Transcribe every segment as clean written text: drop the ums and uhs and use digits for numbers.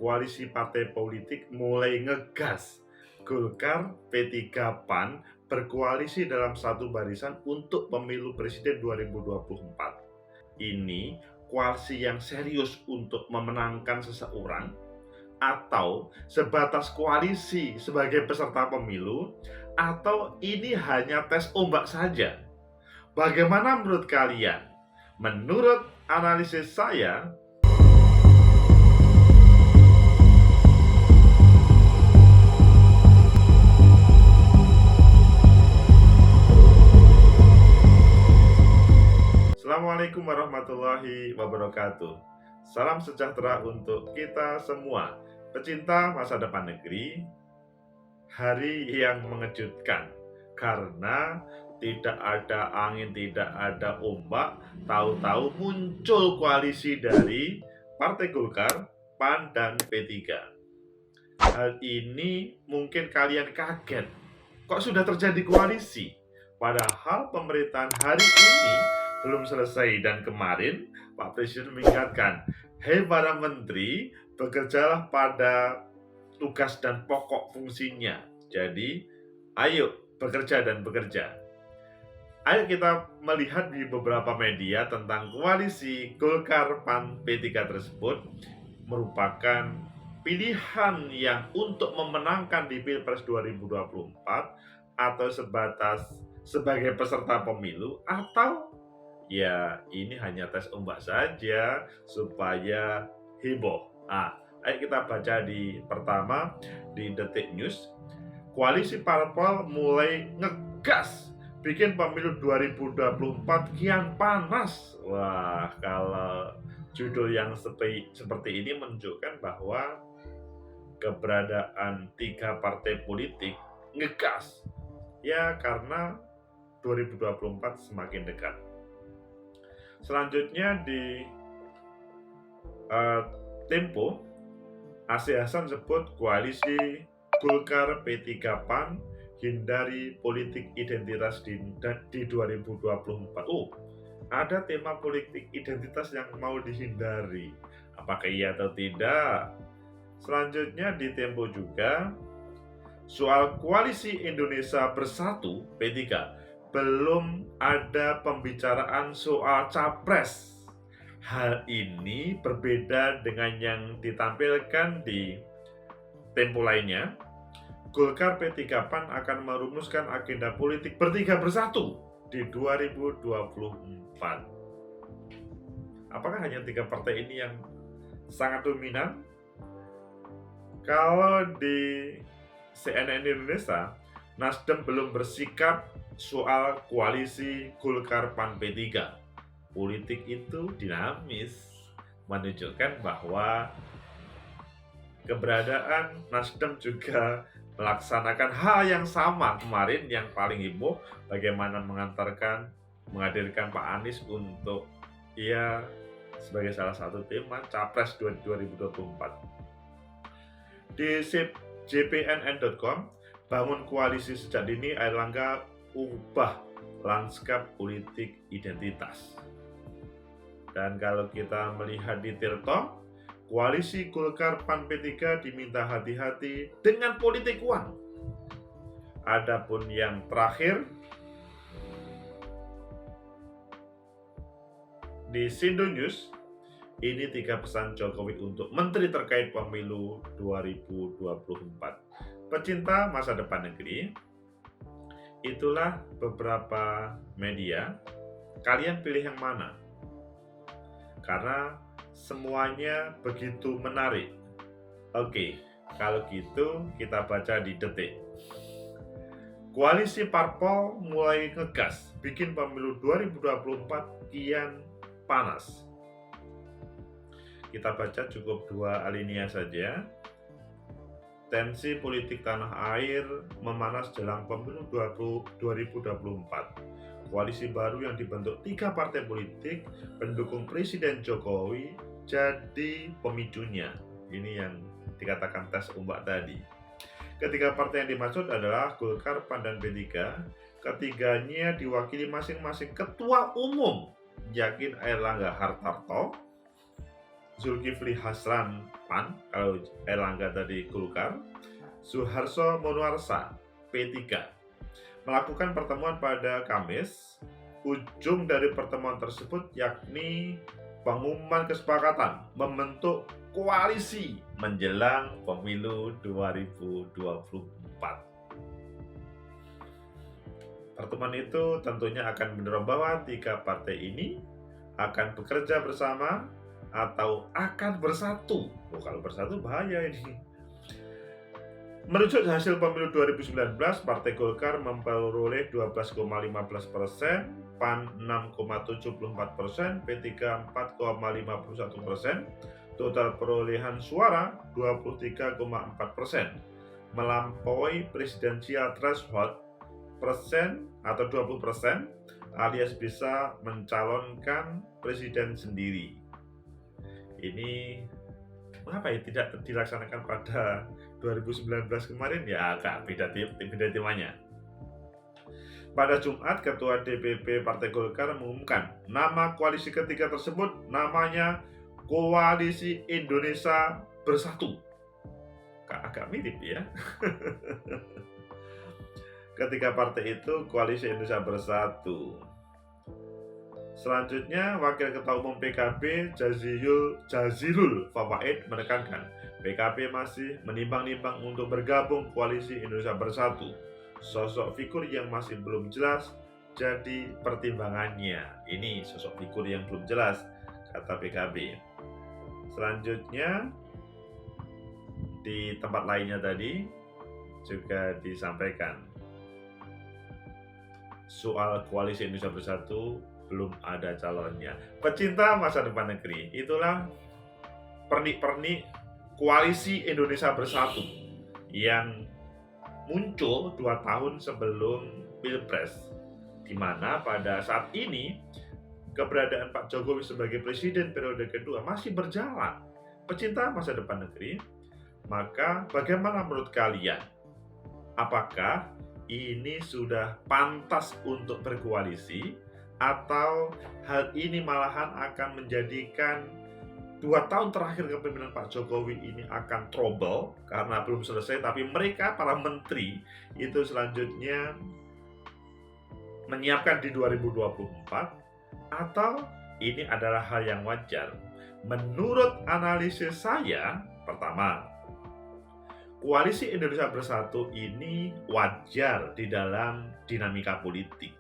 koalisi partai politik mulai ngegas. Golkar, P3, PAN berkoalisi dalam satu barisan untuk pemilu presiden 2024. Ini koalisi yang serius untuk memenangkan seseorang atau sebatas koalisi sebagai peserta pemilu, atau ini hanya tes ombak saja? Bagaimana menurut kalian? Menurut analisis saya, Assalamualaikum warahmatullahi wabarakatuh. Salam sejahtera untuk kita semua, pecinta masa depan negeri. Hari yang mengejutkan karena tidak ada angin, tidak ada ombak, tahu-tahu muncul koalisi dari Partai Golkar, PAN, dan P3. Hal ini mungkin kalian kaget, kok sudah terjadi koalisi? Padahal pemerintahan hari ini belum selesai, dan kemarin Pak Presiden mengingatkan, "Hei para menteri, bekerjalah pada tugas dan pokok fungsinya." Jadi, ayo bekerja dan bekerja. Ayo kita melihat di beberapa media tentang koalisi Golkar, PAN, P3 tersebut merupakan pilihan yang untuk memenangkan di Pilpres 2024, atau sebatas sebagai peserta pemilu, atau ya ini hanya tes ombak saja supaya heboh. Ayo kita baca di pertama di Detik News. Koalisi parpol mulai ngegas bikin pemilu 2024 kian panas. Wah, kalau judul yang seperti ini menunjukkan bahwa keberadaan tiga partai politik ngegas, ya karena 2024 semakin dekat. Selanjutnya di Tempo, AC Hasan sebut koalisi Golkar, P3, PAN hindari politik identitas di 2024. Ada tema politik identitas yang mau dihindari. Apakah iya atau tidak? Selanjutnya di Tempo juga, soal koalisi Indonesia Bersatu P3, belum ada pembicaraan soal capres. Hal ini berbeda dengan yang ditampilkan di Tempo lainnya. Golkar, P3, PAN akan merumuskan agenda politik bertiga bersatu di 2024. Apakah hanya tiga partai ini yang sangat dominan? Kalau di CNN Indonesia, Nasdem belum bersikap soal koalisi Golkar, PAN, P3. Politik itu dinamis, menunjukkan bahwa keberadaan Nasdem juga melaksanakan hal yang sama kemarin. Yang paling heboh bagaimana menghadirkan Pak Anies untuk sebagai salah satu tema Capres 2024. Di jpnn.com, bangun koalisi sejak dini, Airlangga ubah lanskap politik identitas. Dan kalau kita melihat di Tirto, koalisi Golkar, PAN, P3 diminta hati-hati dengan politik uang. Adapun yang terakhir di Sindo News, ini 3 pesan Jokowi untuk menteri terkait pemilu 2024. Pecinta masa depan negeri, itulah beberapa media. Kalian pilih yang mana? Karena semuanya begitu menarik. Oke, kalau gitu kita baca di Detik. Koalisi parpol mulai ngegas bikin pemilu 2024 kian panas. Kita baca cukup 2 alinea saja. Tensi politik tanah air memanas jelang pemilu 2024. Koalisi baru yang dibentuk 3 partai politik pendukung Presiden Jokowi jadi pemicunya. Ini yang dikatakan tes ombak tadi. Ketiga partai yang dimaksud adalah Golkar, PAN, dan P3. Ketiganya diwakili masing-masing ketua umum, yakni Airlangga Hartarto, Zulkifli Hasan PAN, kalau Erlangga tadi Golkar, Suharso Monoarfa P3 melakukan pertemuan pada Kamis. Ujung dari pertemuan tersebut yakni pengumuman kesepakatan membentuk koalisi menjelang pemilu 2024. Pertemuan itu tentunya akan mendorong bahwa tiga partai ini akan bekerja bersama atau akan bersatu. Kalau bersatu bahaya ini. Merujuk hasil pemilu 2019, Partai Golkar memperoleh 12,15%, PAN 6,74%, P3 4,51%, total perolehan suara 23,4%, melampaui presidensial threshold persen atau 20%, alias bisa mencalonkan presiden sendiri. Ini mengapa ya tidak dilaksanakan pada 2019 kemarin? Ya agak beda temanya. Pada Jumat, Ketua DPP Partai Golkar mengumumkan nama koalisi ketiga tersebut namanya Koalisi Indonesia Bersatu. Agak mirip ya. Ketiga partai itu Koalisi Indonesia Bersatu. Selanjutnya, Wakil Ketua Umum PKB Jazilul Fawait menekankan PKB masih menimbang-nimbang untuk bergabung Koalisi Indonesia Bersatu. Sosok figur yang masih belum jelas jadi pertimbangannya. Ini sosok figur yang belum jelas, kata PKB. Selanjutnya, di tempat lainnya tadi juga disampaikan soal Koalisi Indonesia Bersatu belum ada calonnya. Pecinta masa depan negeri, itulah pernik-pernik Koalisi Indonesia Bersatu yang muncul 2 tahun sebelum Pilpres, di mana pada saat ini keberadaan Pak Jokowi sebagai presiden periode kedua masih berjalan. Pecinta masa depan negeri, maka bagaimana menurut kalian? Apakah ini sudah pantas untuk berkoalisi, atau hal ini malahan akan menjadikan 2 tahun terakhir kepemimpinan Pak Jokowi ini akan trouble karena belum selesai, tapi mereka para menteri itu selanjutnya menyiapkan di 2024, atau ini adalah hal yang wajar? Menurut analisis saya, pertama, Koalisi Indonesia Bersatu ini wajar di dalam dinamika politik.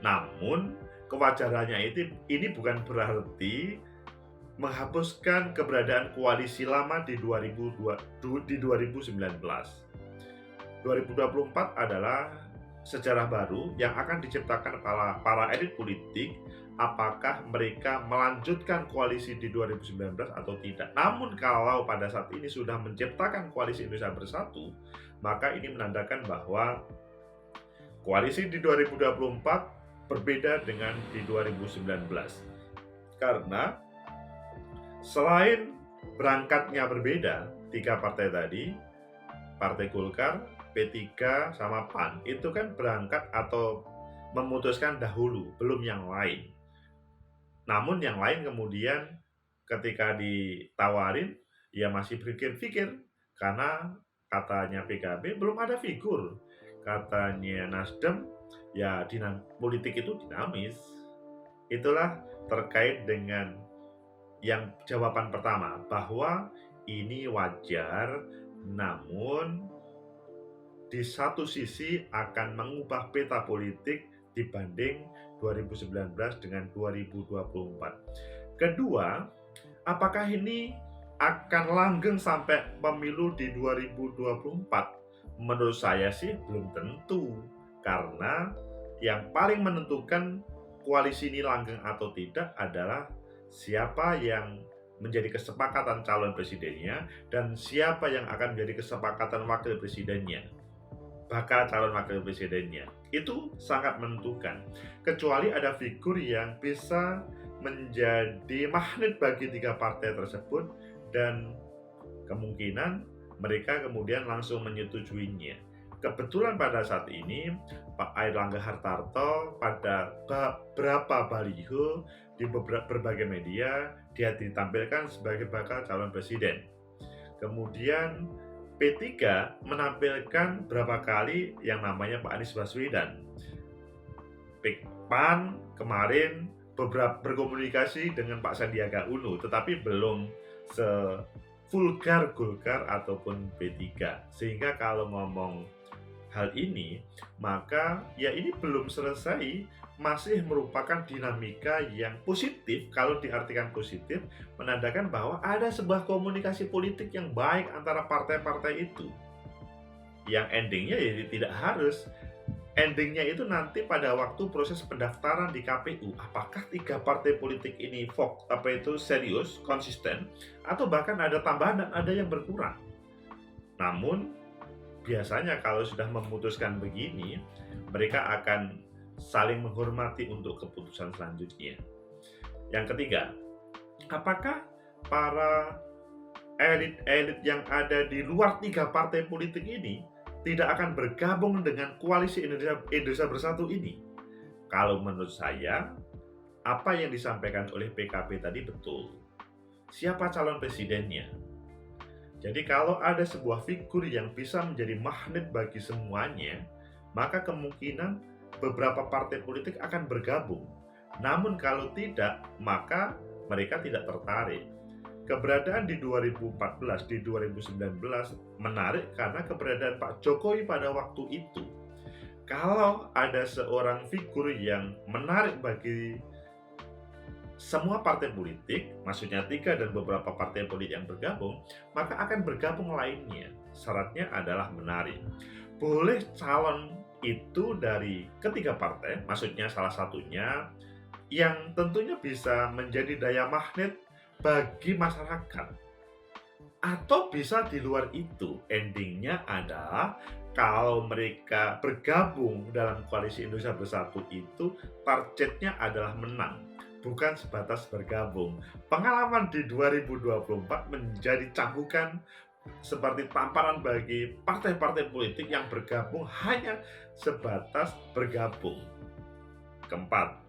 Namun, kewajarannya ini bukan berarti menghapuskan keberadaan koalisi lama di 2019. 2024 adalah sejarah baru yang akan diciptakan para elit politik, apakah mereka melanjutkan koalisi di 2019 atau tidak. Namun kalau pada saat ini sudah menciptakan Koalisi Indonesia Bersatu, maka ini menandakan bahwa koalisi di 2024 berbeda dengan di 2019. Karena selain berangkatnya berbeda, tiga partai tadi, Partai Golkar, P3, sama PAN, itu kan berangkat atau memutuskan dahulu, belum yang lain. Namun yang lain kemudian ketika ditawarin, ya masih pikir-pikir, karena katanya PKB belum ada figur, katanya Nasdem, ya politik itu dinamis. Itulah terkait dengan yang jawaban pertama, bahwa ini wajar, namun di satu sisi akan mengubah peta politik dibanding 2019 dengan 2024. Kedua, apakah ini akan langgeng sampai pemilu di 2024? Menurut saya sih belum tentu, karena yang paling menentukan koalisi ini langgeng atau tidak adalah siapa yang menjadi kesepakatan calon presidennya dan siapa yang akan menjadi kesepakatan wakil presidennya, bakal calon wakil presidennya. Itu sangat menentukan, kecuali ada figur yang bisa menjadi magnet bagi tiga partai tersebut dan kemungkinan mereka kemudian langsung menyetujuinya. Kebetulan pada saat ini Pak Airlangga Hartarto pada beberapa baliho di berbagai media dia ditampilkan sebagai bakal calon presiden. Kemudian P3 menampilkan berapa kali yang namanya Pak Anies Baswedan. PAN kemarin beberapa berkomunikasi dengan Pak Sandiaga Uno, tetapi belum se-vulgar Golkar ataupun P3. Sehingga kalau ngomong hal ini, maka ya ini belum selesai, masih merupakan dinamika yang positif. Kalau diartikan positif, menandakan bahwa ada sebuah komunikasi politik yang baik antara partai-partai itu. Yang endingnya ya tidak harus. Endingnya itu nanti pada waktu proses pendaftaran di KPU, apakah 3 partai politik ini serius, konsisten, atau bahkan ada tambahan dan ada yang berkurang. Namun biasanya kalau sudah memutuskan begini, mereka akan saling menghormati untuk keputusan selanjutnya. Yang ketiga, apakah para elit-elit yang ada di luar 3 partai politik ini tidak akan bergabung dengan koalisi Indonesia Bersatu ini? Kalau menurut saya, apa yang disampaikan oleh PKB tadi betul. Siapa calon presidennya? Jadi kalau ada sebuah figur yang bisa menjadi magnet bagi semuanya, maka kemungkinan beberapa partai politik akan bergabung. Namun kalau tidak, maka mereka tidak tertarik. Keberadaan di 2014, di 2019 menarik karena keberadaan Pak Jokowi pada waktu itu. Kalau ada seorang figur yang menarik bagi semua partai politik, maksudnya 3 dan beberapa partai politik yang bergabung, maka akan bergabung lainnya. Syaratnya adalah menarik. Boleh calon itu dari ketiga partai, maksudnya salah satunya, yang tentunya bisa menjadi daya magnet bagi masyarakat. Atau bisa di luar itu. Endingnya adalah kalau mereka bergabung dalam koalisi Indonesia Bersatu itu, targetnya adalah menang, bukan sebatas bergabung. Pengalaman di 2024 menjadi cambukan seperti tamparan bagi partai-partai politik yang bergabung hanya sebatas bergabung. Keempat,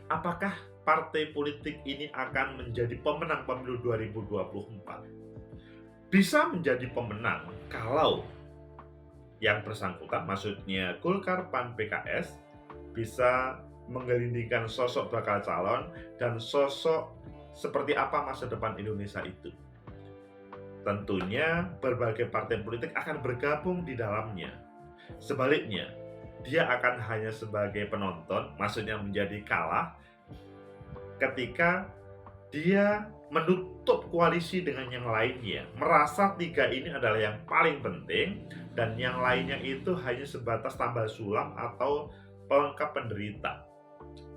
apakah partai politik ini akan menjadi pemenang pemilu 2024? Bisa menjadi pemenang kalau yang bersangkutan, maksudnya Golkar, PAN, PKS, bisa menggelindingkan sosok bakal calon dan sosok seperti apa masa depan Indonesia itu. Tentunya berbagai partai politik akan bergabung di dalamnya. Sebaliknya, dia akan hanya sebagai penonton, maksudnya menjadi kalah ketika dia menutup koalisi dengan yang lainnya, merasa 3 ini adalah yang paling penting dan yang lainnya itu hanya sebatas tambal sulam atau pelengkap penderita.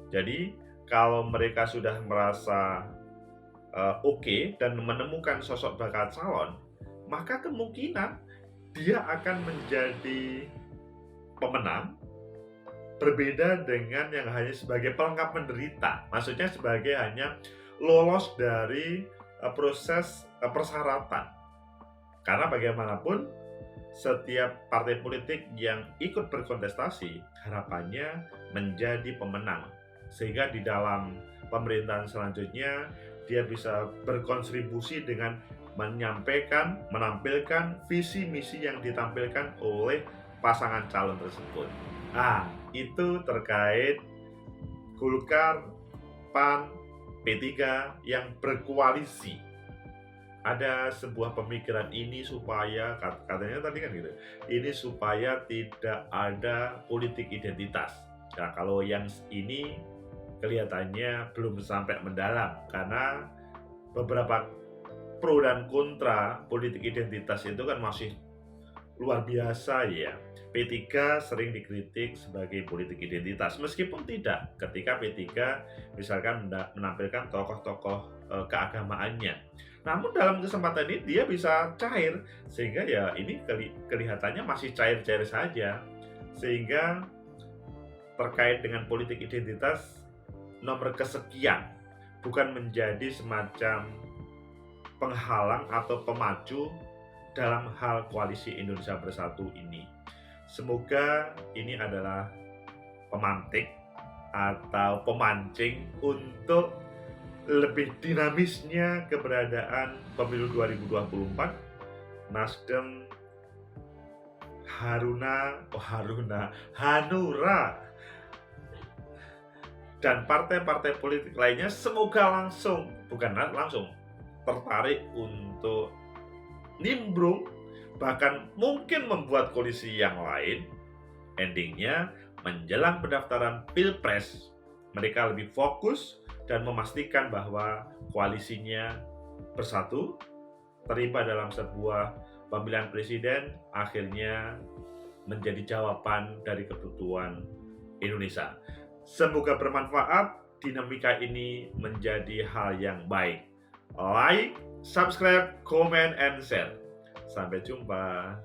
Jadi kalau mereka sudah merasa oke dan menemukan sosok bakal calon, maka kemungkinan dia akan menjadi pemenang, berbeda dengan yang hanya sebagai pelengkap penderita, maksudnya sebagai hanya lolos dari proses persyaratan. Karena bagaimanapun setiap partai politik yang ikut berkontestasi harapannya menjadi pemenang, sehingga di dalam pemerintahan selanjutnya dia bisa berkontribusi dengan menyampaikan, menampilkan visi misi yang ditampilkan oleh pasangan calon tersebut. Itu terkait Golkar, PAN, P3 yang berkoalisi. Ada sebuah pemikiran ini supaya, katanya tadi kan gitu, ini supaya tidak ada politik identitas. Nah, kalau yang ini kelihatannya belum sampai mendalam karena beberapa pro dan kontra politik identitas itu kan masih luar biasa ya. P3 sering dikritik sebagai politik identitas, meskipun tidak ketika P3 misalkan menampilkan tokoh-tokoh keagamaannya. Namun dalam kesempatan ini dia bisa cair, sehingga ya ini kelihatannya masih cair-cair saja. Sehingga terkait dengan politik identitas nomor kesekian, bukan menjadi semacam penghalang atau pemacu dalam hal koalisi Indonesia Bersatu ini. Semoga ini adalah pemantik atau pemancing untuk lebih dinamisnya keberadaan pemilu 2024. Nasdem, Hanura, dan partai-partai politik lainnya semoga bukan langsung tertarik untuk nimbrung, bahkan mungkin membuat koalisi yang lain. Endingnya menjelang pendaftaran Pilpres, mereka lebih fokus dan memastikan bahwa koalisinya bersatu, terlibat dalam sebuah pemilihan presiden, akhirnya menjadi jawaban dari kebutuhan Indonesia. Semoga bermanfaat, dinamika ini menjadi hal yang baik. Like, subscribe, comment, and share. Sampai jumpa.